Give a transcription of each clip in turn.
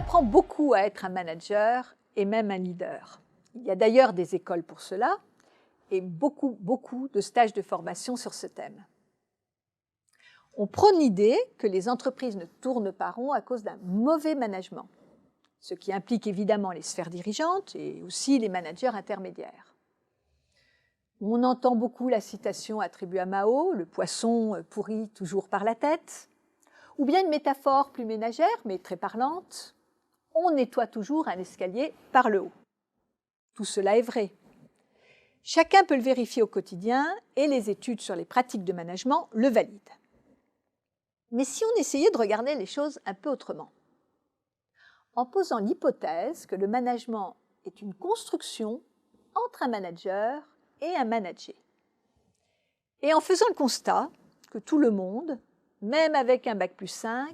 apprend beaucoup à être un manager et même un leader. Il y a d'ailleurs des écoles pour cela et beaucoup de stages de formation sur ce thème. On prône l'idée que les entreprises ne tournent pas rond à cause d'un mauvais management, ce qui implique évidemment les sphères dirigeantes et aussi les managers intermédiaires. On entend beaucoup la citation attribuée à Mao, le poisson pourrit toujours par la tête, ou bien une métaphore plus ménagère mais très parlante, on nettoie toujours un escalier par le haut. Tout cela est vrai. Chacun peut le vérifier au quotidien et les études sur les pratiques de management le valident. Mais si on essayait de regarder les choses un peu autrement, en posant l'hypothèse que le management est une construction entre un manager et un managé, et en faisant le constat que tout le monde, même avec un bac+5,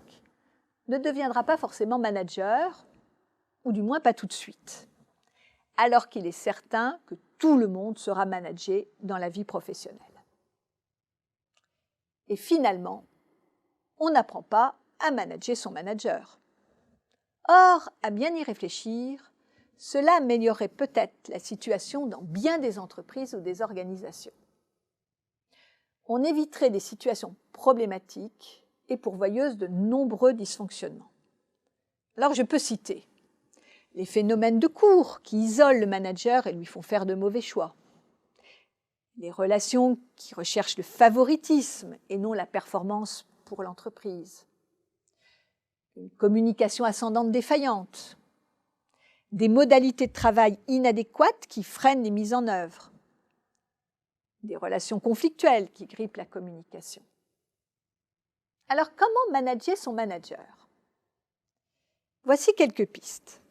ne deviendra pas forcément manager, ou du moins pas tout de suite, alors qu'il est certain que tout le monde sera managé dans la vie professionnelle. Et finalement, on n'apprend pas à manager son manager. Or, à bien y réfléchir, cela améliorerait peut-être la situation dans bien des entreprises ou des organisations. On éviterait des situations problématiques et pourvoyeuses de nombreux dysfonctionnements. Alors je peux citer les phénomènes de cours qui isolent le manager et lui font faire de mauvais choix, les relations qui recherchent le favoritisme et non la performance pour l'entreprise, une communication ascendante défaillante, des modalités de travail inadéquates qui freinent les mises en œuvre, des relations conflictuelles qui grippent la communication. Alors, comment manager son manager? Voici quelques pistes.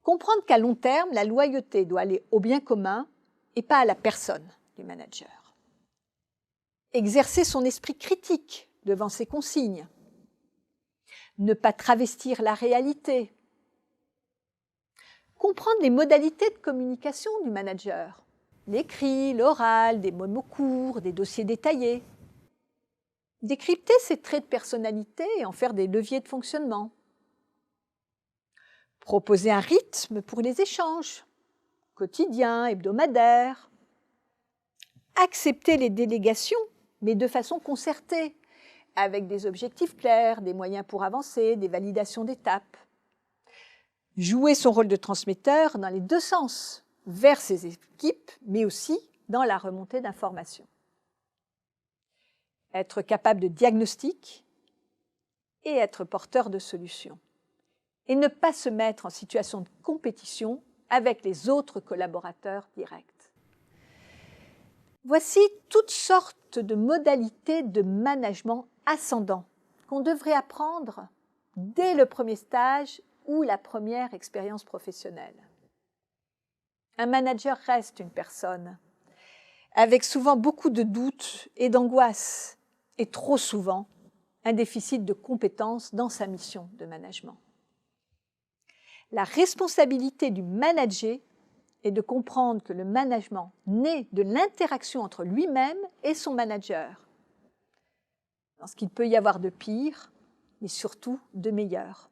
Comprendre qu'à long terme, la loyauté doit aller au bien commun et pas à la personne du manager. Exercer son esprit critique devant ses consignes. Ne pas travestir la réalité. Comprendre les modalités de communication du manager. L'écrit, l'oral, des mots courts, des dossiers détaillés. Décrypter ses traits de personnalité et en faire des leviers de fonctionnement. Proposer un rythme pour les échanges, quotidiens, hebdomadaires. Accepter les délégations, mais de façon concertée, avec des objectifs clairs, des moyens pour avancer, des validations d'étapes. Jouer son rôle de transmetteur dans les deux sens, vers ses équipes, mais aussi dans la remontée d'informations. Être capable de diagnostic et être porteur de solutions. Et ne pas se mettre en situation de compétition avec les autres collaborateurs directs. Voici toutes sortes de modalités de management ascendant qu'on devrait apprendre dès le premier stage ou la première expérience professionnelle. Un manager reste une personne, avec souvent beaucoup de doutes et d'angoisse, et trop souvent un déficit de compétences dans sa mission de management. La responsabilité du manager est de comprendre que le management naît de l'interaction entre lui-même et son manager, dans ce qu'il peut y avoir de pire, mais surtout de meilleur.